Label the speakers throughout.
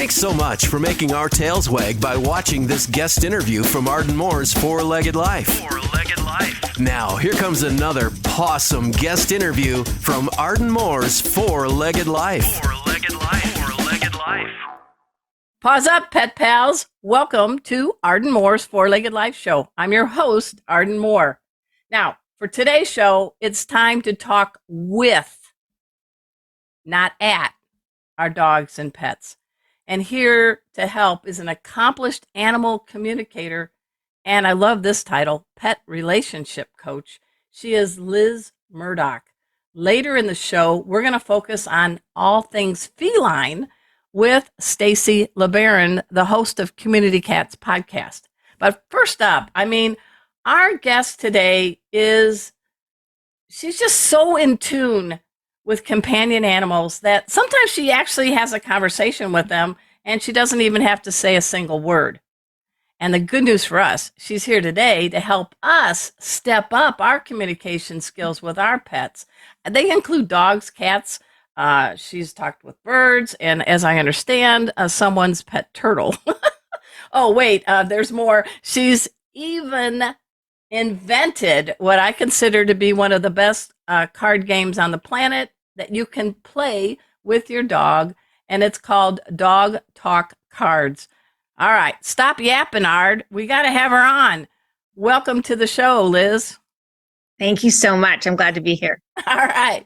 Speaker 1: Thanks so much for making our tails wag by watching this guest interview from Arden Moore's Four-Legged Life. Four-Legged Life. Now, here comes another pawsome guest interview from Arden Moore's Four-Legged Life. Four-Legged Life. Four-Legged Life.
Speaker 2: Pause up, pet pals. Welcome to Arden Moore's Four-Legged Life show. I'm your host, Arden Moore. Now, for today's show, it's time to talk with, not at, our dogs and pets. And here to help is an accomplished animal communicator, and I love this title, pet relationship coach. She is Liz Murdoch. Later in the show, we're going to focus on all things feline with Stacy LeBaron, the host of Community Cats podcast. But first up, our guest today she's just so in tune with companion animals that sometimes she actually has a conversation with them and she doesn't even have to say a single word. And the good news for us, she's here today to help us step up our communication skills with our pets. They include dogs, cats. She's talked with birds, and as I understand, someone's pet turtle. Oh, wait, there's more. She's even invented what I consider to be one of the best card games on the planet that you can play with your dog, and it's called Dog Talk Cards. All right, stop yapping, Ard. We got to have her on. Welcome to the show, Liz.
Speaker 3: Thank you so much. I'm glad to be here.
Speaker 2: All right.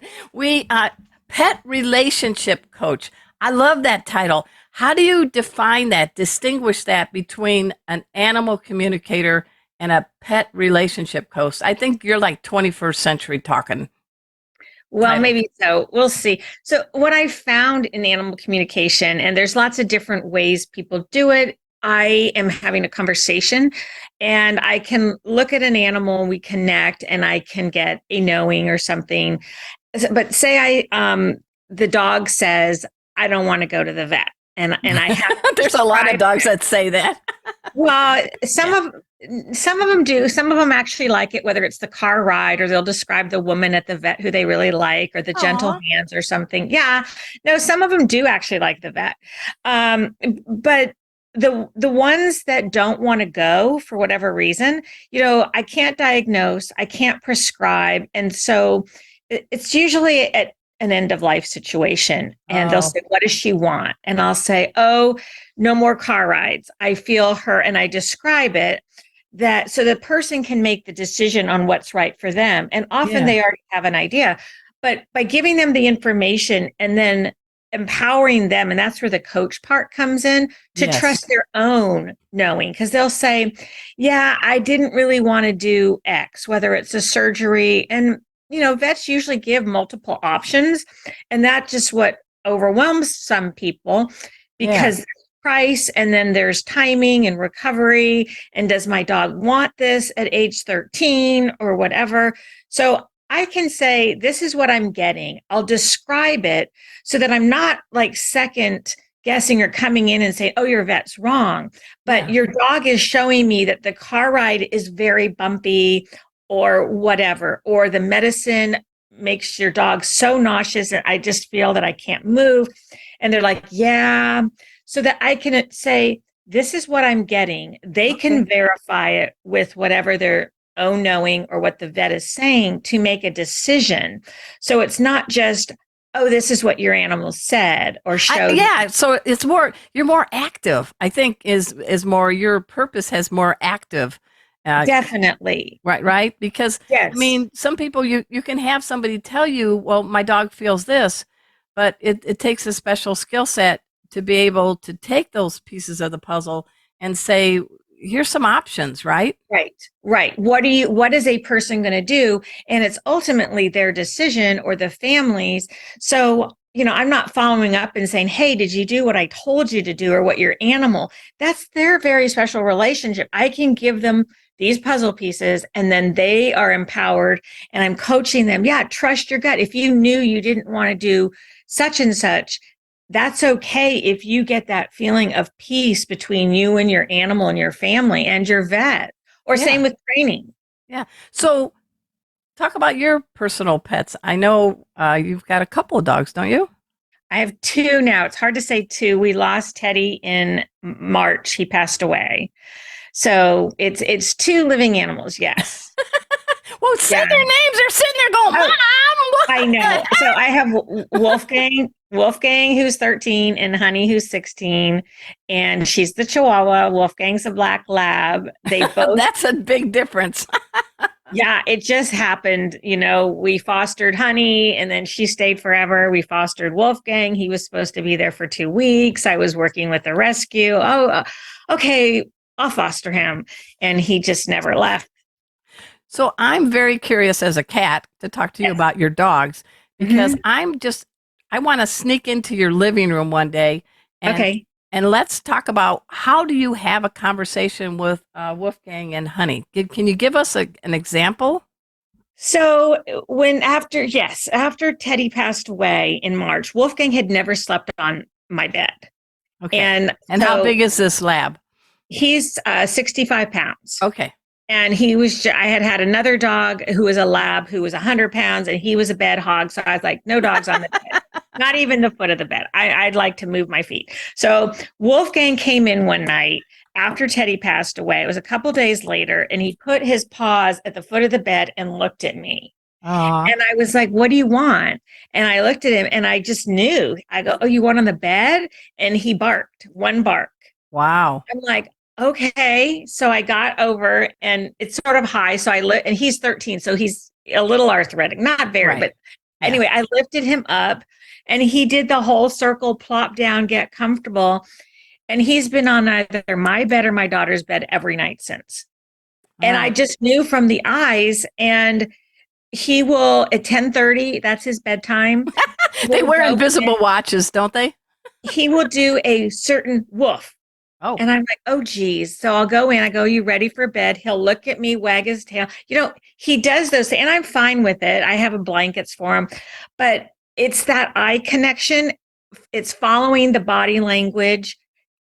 Speaker 2: Pet relationship coach. I love that title. How do you define that, distinguish that between an animal communicator and a pet relationship coach? I think you're like 21st century talking.
Speaker 3: Well, maybe so. We'll see. So what I found in animal communication, and there's lots of different ways people do it. I am having a conversation and I can look at an animal and we connect and I can get a knowing or something. But say the dog says, I don't want to go to the vet. And I have
Speaker 2: there's a lot of dogs that say that.
Speaker 3: Well, some of them do. Some of them actually like it, whether it's the car ride or they'll describe the woman at the vet who they really like, or the gentle hands or something. Yeah, no, some of them do actually like the vet. But the ones that don't want to go for whatever reason, I can't diagnose, I can't prescribe. And so it's usually at an end of life situation. And they'll say, what does she want? And I'll say, no more car rides. I feel her. And I describe it so the person can make the decision on what's right for them. And often they already have an idea, but by giving them the information and then empowering them, and that's where the coach part comes in, to trust their own knowing. Because they'll say, I didn't really want to do X, whether it's a surgery. And vets usually give multiple options, and that's just what overwhelms some people because price, and then there's timing and recovery, and does my dog want this at age 13 or whatever? So I can say, this is what I'm getting. I'll describe it so that I'm not like second guessing or coming in and saying, your vet's wrong. But your dog is showing me that the car ride is very bumpy or whatever, or the medicine makes your dog so nauseous and I just feel that I can't move. And they're like, so that I can say, this is what I'm getting. They can verify it with whatever their own knowing or what the vet is saying to make a decision. So it's not just, this is what your animal said or showed.
Speaker 2: So it's more, you're more active, I think is more, your purpose has more active.
Speaker 3: Definitely.
Speaker 2: Right. Because some people, you can have somebody tell you, well, my dog feels this, but it takes a special skill set to be able to take those pieces of the puzzle and say, here's some options, right?
Speaker 3: Right. What is a person going to do? And it's ultimately their decision or the family's. So, I'm not following up and saying, hey, did you do what I told you to do or what your animal? That's their very special relationship. I can give them these puzzle pieces and then they are empowered and I'm coaching them. Trust your gut. If you knew you didn't want to do such and such, that's okay if you get that feeling of peace between you and your animal and your family and your vet, or same with training.
Speaker 2: Yeah. So talk about your personal pets. I know you've got a couple of dogs, don't you?
Speaker 3: I have two now. It's hard to say two. We lost Teddy in March. He passed away. So it's two living animals. Yes.
Speaker 2: Well, say
Speaker 3: Yeah.
Speaker 2: their names. They're sitting there going,
Speaker 3: Oh,
Speaker 2: Mom, what
Speaker 3: I
Speaker 2: the
Speaker 3: know.
Speaker 2: heck?"
Speaker 3: So I have Wolfgang, who's 13, and Honey, who's 16. And she's the Chihuahua. Wolfgang's a black lab. They both,
Speaker 2: That's a big difference.
Speaker 3: yeah, it just happened. We fostered Honey and then she stayed forever. We fostered Wolfgang. He was supposed to be there for 2 weeks. I was working with the rescue. Okay, I'll foster him. And he just never left.
Speaker 2: So I'm very curious as a cat to talk to you about your dogs because I want to sneak into your living room one day and let's talk about how do you have a conversation with Wolfgang and Honey? Can you give us an example?
Speaker 3: So after Teddy passed away in March, Wolfgang had never slept on my bed.
Speaker 2: Okay.
Speaker 3: And
Speaker 2: how big is this lab?
Speaker 3: He's 65 pounds.
Speaker 2: Okay.
Speaker 3: And I had another dog who was a lab who was 100 pounds and he was a bed hog. So I was like, no dogs on the bed, not even the foot of the bed. I'd like to move my feet. So Wolfgang came in one night after Teddy passed away. It was a couple days later and he put his paws at the foot of the bed and looked at me.
Speaker 2: Aww.
Speaker 3: And I was like, what do you want? And I looked at him and I just knew. I go, oh, you want on the bed? And he barked, one bark.
Speaker 2: Wow.
Speaker 3: I'm like, okay. So I got over and it's sort of high. So and he's 13. So he's a little arthritic, not very,
Speaker 2: Right.
Speaker 3: but anyway, I lifted him up and he did the whole circle, plop down, get comfortable. And he's been on either my bed or my daughter's bed every night since. And I just knew from the eyes, and he will at 10:30, that's his bedtime.
Speaker 2: They wear invisible watches, don't they?
Speaker 3: He will do a certain woof.
Speaker 2: Oh.
Speaker 3: And I'm like, oh, geez. So I'll go in. I go, you ready for bed? He'll look at me, wag his tail. He does those things, and I'm fine with it. I have blankets for him. But it's that eye connection. It's following the body language.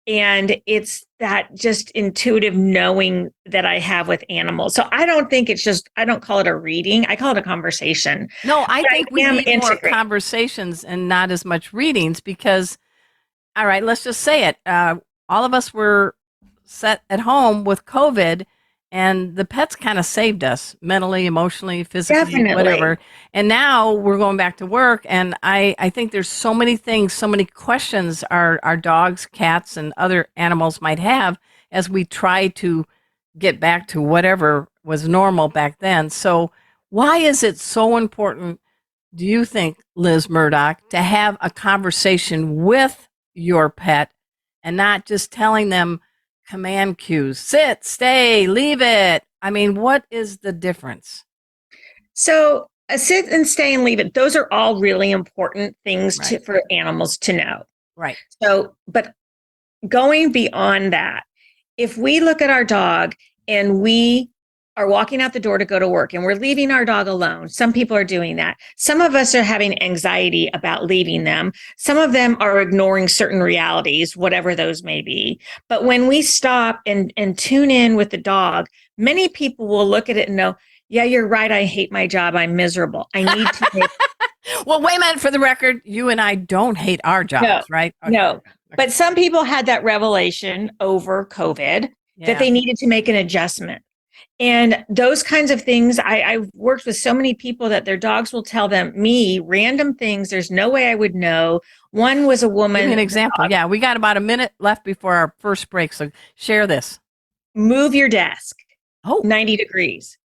Speaker 3: And it's that just intuitive knowing that I have with animals. So I don't think I don't call it a reading. I call it a conversation.
Speaker 2: No, I think we need more conversations and not as much readings because, all right, let's just say it. All of us were set at home with COVID, and the pets kind of saved us mentally, emotionally, physically,
Speaker 3: Definitely.
Speaker 2: whatever. And now we're going back to work, and I think there's so many things, so many questions our dogs, cats, and other animals might have as we try to get back to whatever was normal back then. So why is it so important, do you think, Liz Murdoch, to have a conversation with your pet and not just telling them command cues, sit, stay, leave it? I mean, what is the difference?
Speaker 3: So sit and stay and leave it. Those are all really important things for animals to know.
Speaker 2: Right.
Speaker 3: So, but going beyond that, if we look at our dog and we are walking out the door to go to work and we're leaving our dog alone. Some people are doing that. Some of us are having anxiety about leaving them. Some of them are ignoring certain realities, whatever those may be. But when we stop and tune in with the dog, many people will look at it and know, yeah, you're right. I hate my job. I'm miserable. I need to make
Speaker 2: Well, wait a minute. For the record, you and I don't hate our jobs, right? Okay.
Speaker 3: No.
Speaker 2: Okay.
Speaker 3: But some people had that revelation over COVID that they needed to make an adjustment. And those kinds of things, I've worked with so many people that their dogs will tell me random things. There's no way I would know. One was a woman.
Speaker 2: Give me an example. Yeah, we got about a minute left before our first break. So share this.
Speaker 3: Move your desk 90 degrees.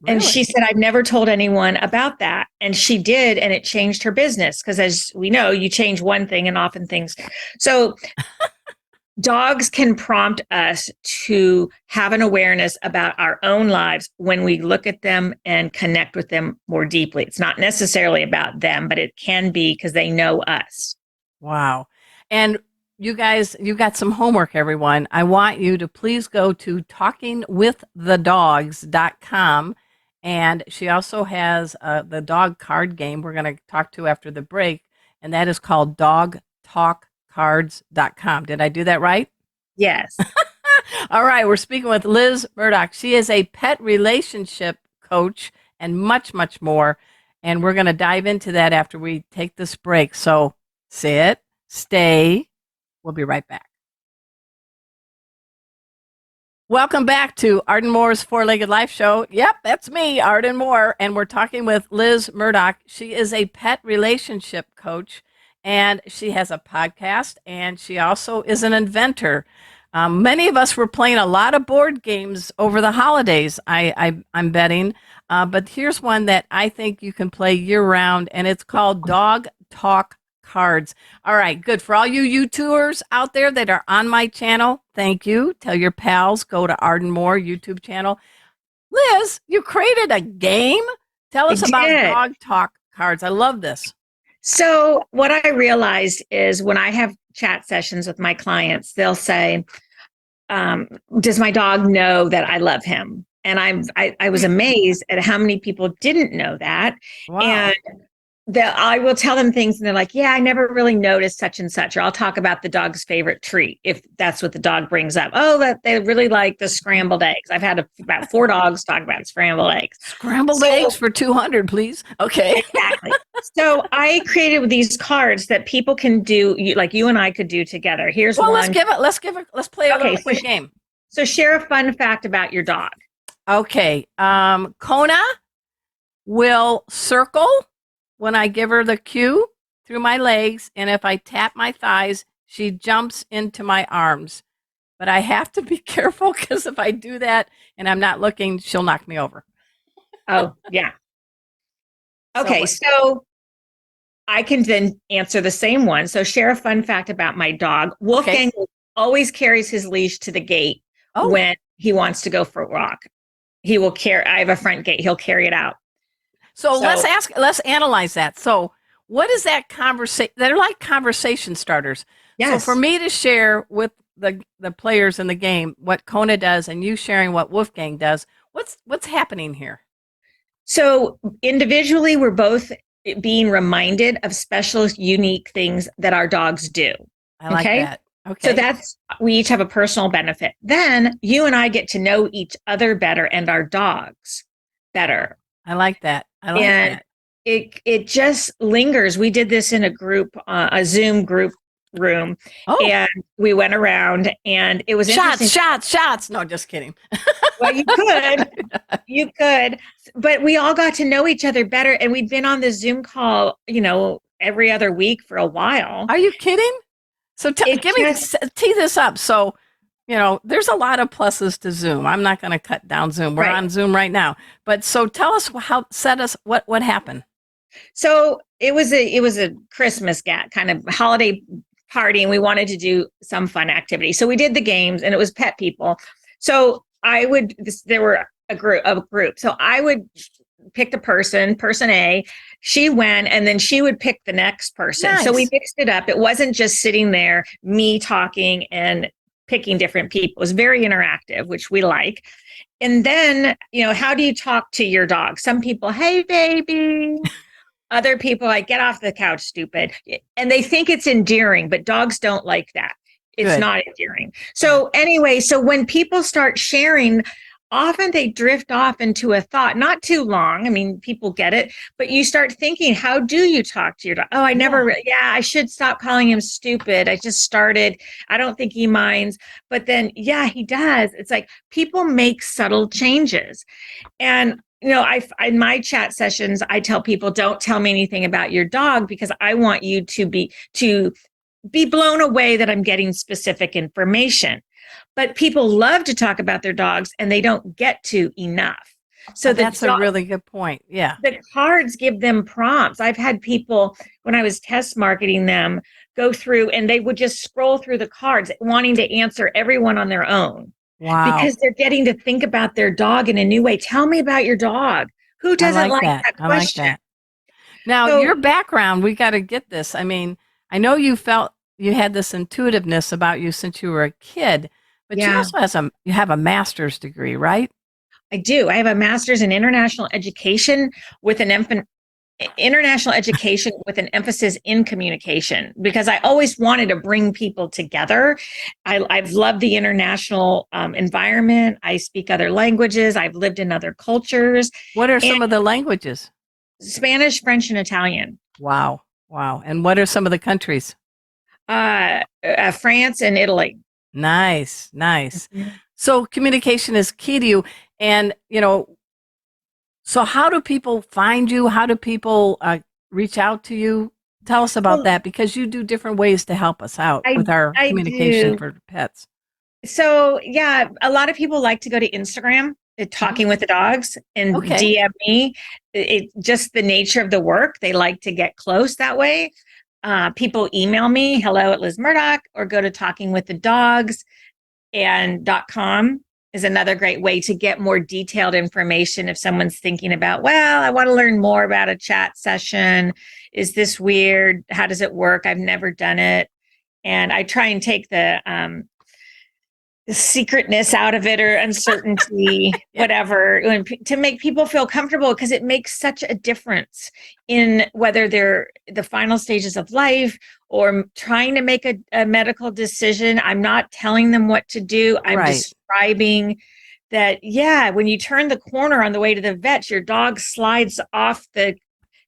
Speaker 2: Really?
Speaker 3: And she said, I've never told anyone about that. And she did. And it changed her business. Because as we know, you change one thing and often things. So dogs can prompt us to have an awareness about our own lives when we look at them and connect with them more deeply. It's not necessarily about them, but it can be because they know us.
Speaker 2: Wow. And you guys, you got some homework, everyone. I want you to please go to talkingwiththedogs.com. And she also has the dog card game we're going to talk to after the break. And that is called dogtalkcards.com. Did I do that right?
Speaker 3: Yes.
Speaker 2: All right. We're speaking with Liz Murdoch. She is a pet relationship coach and much, much more. And we're going to dive into that after we take this break. So Sit, stay. We'll be right back. Welcome back to Arden Moore's Four-Legged Life Show. Yep, that's me, Arden Moore, and we're talking with Liz Murdoch. She is a pet relationship coach, and she has a podcast, and she also is an inventor. Many of us were playing a lot of board games over the holidays, I'm betting, but here's one that I think you can play year-round, and it's called Dog Talk Cards. All right, good. For all you YouTubers out there that are on my channel, thank you. Tell your pals, go to Arden Moore YouTube channel. Liz, you created a game? Tell us about Dog Talk Cards. I love this.
Speaker 3: So what I realized is when I have chat sessions with my clients, they'll say, does my dog know that I love him? And I was amazed at how many people didn't know that.
Speaker 2: Wow.
Speaker 3: And I will tell them things and they're like, yeah, I never really noticed such and such. Or I'll talk about the dog's favorite treat if that's what the dog brings up. Oh, that they really like the scrambled eggs. I've had about 4 dogs talk about scrambled eggs.
Speaker 2: Scrambled eggs for 200, please. Okay.
Speaker 3: Exactly. So I created these cards that people can do, like you and I could do together. Here's one.
Speaker 2: Let's play a little quick game.
Speaker 3: So share a fun fact about your dog.
Speaker 2: Okay. Kona will circle when I give her the cue through my legs, and if I tap my thighs, she jumps into my arms. But I have to be careful because if I do that and I'm not looking, she'll knock me over.
Speaker 3: Oh, yeah. Okay, so I can then answer the same one. So share a fun fact about my dog. Wolfgang always carries his leash to the gate when he wants to go for a walk. He will carry, I have a front gate, he'll carry it out.
Speaker 2: So let's analyze that. So what is that conversation? They're like conversation starters. Yes. So for me to share with the players in the game what Kona does and you sharing what Wolfgang does, what's happening here? So individually, we're both being reminded of special, unique things that our dogs do. I like that. Okay.
Speaker 3: So we each have a personal benefit. Then you and I get to know each other better and our dogs better.
Speaker 2: I like that. That.
Speaker 3: It just lingers. We did this in a group, a Zoom group room, and we went around, and it was
Speaker 2: shots. No, just kidding.
Speaker 3: Well, you could, but we all got to know each other better, and we'd been on the Zoom call, every other week for a while.
Speaker 2: Are you kidding? So tee this up. So. There's a lot of pluses to Zoom. I'm not going to cut down Zoom. We're on Zoom right now. But so tell us what happened. So it was a Christmas kind of holiday party, and we wanted to do some fun activity. So we did the games, and it was pet people. So there were a group. So I would pick the person A, she went, and then she would pick the next person. Nice. So we mixed it up. It wasn't just sitting there, me talking and picking different people. It was very interactive, which we like. And then, how do you talk to your dog? Some people, hey, baby. Other people like, get off the couch, stupid. And they think it's endearing, but dogs don't like that. It's not endearing. So anyway, so when people start sharing, often they drift off into a thought, not too long. I mean, people get it, but you start thinking, how do you talk to your dog? Oh, I should stop calling him stupid. I just started. I don't think he minds. But then, he does. It's like people make subtle changes. And, in my chat sessions, I tell people, don't tell me anything about your dog because I want you to be blown away that I'm getting specific information. But people love to talk about their dogs and they don't get to enough. So that's a really good point. Yeah.
Speaker 3: The cards give them prompts. I've had people, when I was test marketing them, go through and they would just scroll through the cards wanting to answer everyone on their own.
Speaker 2: Wow.
Speaker 3: Because they're getting to think about their dog in a new way. Tell me about your dog. Who doesn't like that question?
Speaker 2: I like that. Now, your background, we got to get this. I mean, I know you felt you had this intuitiveness about you since you were a kid, but you also have a master's degree, right?
Speaker 3: I do. I have a master's in international education with an emphasis in communication because I always wanted to bring people together. I've loved the international environment. I speak other languages. I've lived in other cultures.
Speaker 2: What are some of the languages?
Speaker 3: Spanish, French, and Italian.
Speaker 2: Wow. Wow. And what are some of the countries?
Speaker 3: France and Italy.
Speaker 2: Nice.
Speaker 3: Mhm.
Speaker 2: So communication is key to you. And, so how do people find you? How do people reach out to you? Tell us about
Speaker 3: Well,
Speaker 2: that, because you do different ways to help us out
Speaker 3: I
Speaker 2: with our
Speaker 3: I
Speaker 2: communication
Speaker 3: do.
Speaker 2: for pets.
Speaker 3: So yeah, a lot of people like to go to Instagram,
Speaker 2: Mhm.
Speaker 3: talking with the dogs, and
Speaker 2: Okay.
Speaker 3: DM me. Just the nature of the work. They like to get close that way. People email me, hello at Liz Murdoch, or go to talking with the dogs and .com is another great way to get more detailed information if someone's thinking about, well, I want to learn more about a chat session. Is this weird? How does it work? I've never done it. And I try and take the secretness out of it, or uncertainty,
Speaker 2: Yeah.
Speaker 3: whatever, to make people feel comfortable, because it makes such a difference in whether they're the final stages of life or trying to make a medical decision. I'm not telling them what to do. I'm
Speaker 2: Right.
Speaker 3: describing that, yeah, when you turn the corner on the way to the vet, your dog slides off the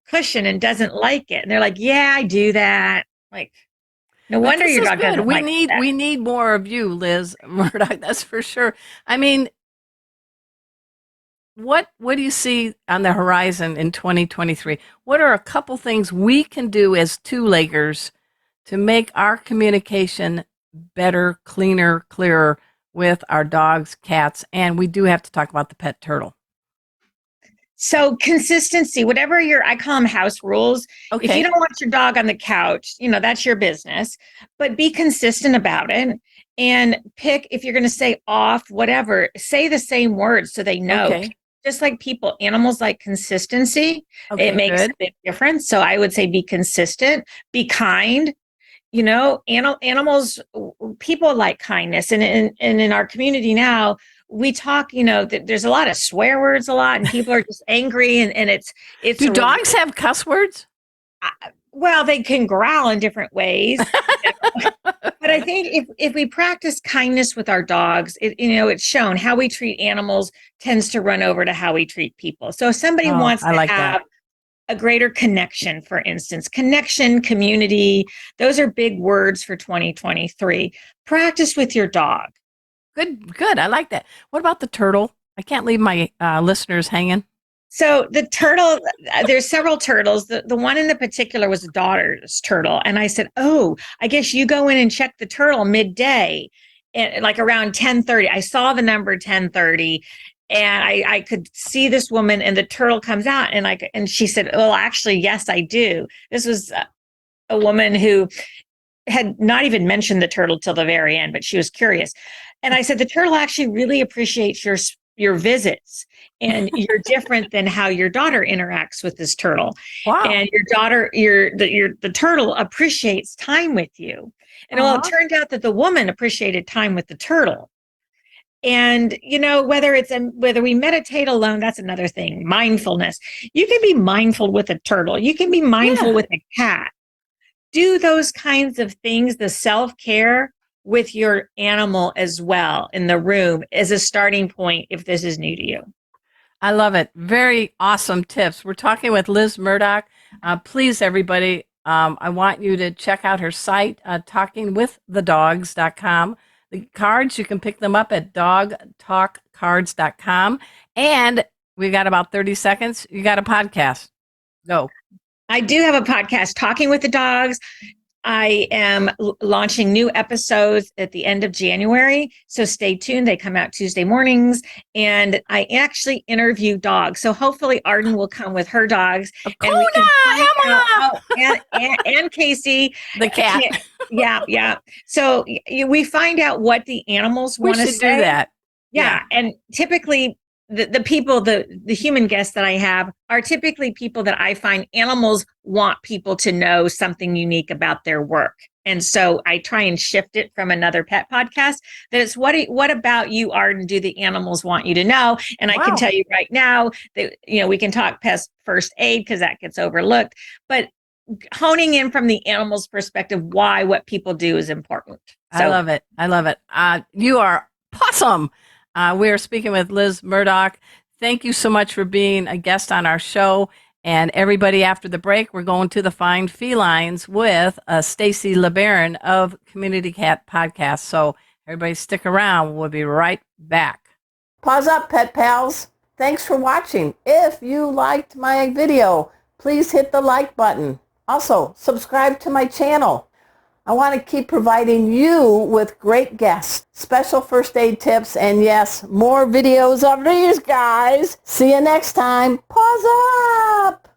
Speaker 3: cushion and doesn't like it. And they're like, yeah, I do that. Like, no
Speaker 2: But
Speaker 3: wonder
Speaker 2: this
Speaker 3: your
Speaker 2: is
Speaker 3: dog
Speaker 2: good.
Speaker 3: doesn't
Speaker 2: We
Speaker 3: like
Speaker 2: need
Speaker 3: that.
Speaker 2: we need more of you, Liz Murdoch. That's for sure. I mean, what do you see on the horizon in 2023? What are a couple things we can do as two-leggers to make our communication better, cleaner, clearer with our dogs, cats, and we do have to talk about the pet turtle.
Speaker 3: So consistency, whatever I call them house rules. If you
Speaker 2: Okay.
Speaker 3: don't want your dog on the couch, that's your business, but be consistent about it, and pick, if you're going to say off, whatever, say the same words so they know.
Speaker 2: Okay.
Speaker 3: Just like people, animals like consistency. It
Speaker 2: Okay,
Speaker 3: makes a
Speaker 2: good.
Speaker 3: big difference. So I would say be consistent, be kind. Animals, people like kindness, and in our community now, we talk, that there's a lot of swear words a lot, and people are just angry, and it's
Speaker 2: Do
Speaker 3: a
Speaker 2: dogs have cuss words?
Speaker 3: well, they can growl in different ways. But I think if we practice kindness with our dogs, it's shown how we treat animals tends to run over to how we treat people. So if somebody
Speaker 2: Oh,
Speaker 3: wants
Speaker 2: I
Speaker 3: to
Speaker 2: like that.
Speaker 3: have a greater connection, for instance, connection, community, those are big words for 2023. Practice with your dog.
Speaker 2: Good. I like that. What about the turtle? I can't leave my listeners hanging.
Speaker 3: So the turtle, there's several turtles. The one in the particular was a daughter's turtle. And I said, oh, I guess you go in and check the turtle midday, and like around 10:30. I saw the number 10:30, and I could see this woman, and the turtle comes out, and she said, well, actually, yes, I do. This was a woman who had not even mentioned the turtle till the very end, but she was curious. And I said, the turtle actually really appreciates your visits, and you're different than how your daughter interacts with this turtle.
Speaker 2: Wow.
Speaker 3: And your daughter, the turtle appreciates time with you. And well, it
Speaker 2: Aw.
Speaker 3: turned out that the woman appreciated time with the turtle. And whether we meditate alone, that's another thing. Mindfulness. You can be mindful with a turtle. You can be mindful
Speaker 2: Yeah.
Speaker 3: with a cat. Do those kinds of things, the self-care with your animal as well in the room, as a starting point if this is new to you.
Speaker 2: I love it. Very awesome tips. We're talking with Liz Murdoch. Please, everybody, I want you to check out her site, talkingwiththedogs.com. The cards, you can pick them up at dogtalkcards.com. And we got about 30 seconds. You got a podcast. Go.
Speaker 3: I do have a podcast, Talking with the Dogs. I am launching new episodes at the end of January. So stay tuned. They come out Tuesday mornings, and I actually interview dogs. So hopefully Arden will come with her dogs, and we can find out, and Casey,
Speaker 2: The cat.
Speaker 3: yeah. So we find out what the animals
Speaker 2: We
Speaker 3: want to
Speaker 2: should
Speaker 3: say.
Speaker 2: do that.
Speaker 3: Yeah. And typically the people, the human guests that I have are typically people that I find animals want people to know something unique about their work. And so I try and shift it from another pet podcast that it's what about you, Arden, do the animals want you to know? And I can tell you right now that, we can talk pest first aid because that gets overlooked, but honing in from the animal's perspective, why what people do is important. So,
Speaker 2: I love it. You are awesome. We're speaking with Liz Murdoch. Thank you so much for being a guest on our show. And everybody, after the break, we're going to the Fine Felines with Stacy LeBaron of Community Cat Podcast. So everybody stick around. We'll be right back. Pause up, pet pals. Thanks for watching. If you liked my video, please hit the like button. Also, subscribe to my channel. I want to keep providing you with great guests, special first aid tips, and yes, more videos of these guys. See you next time. Pause up!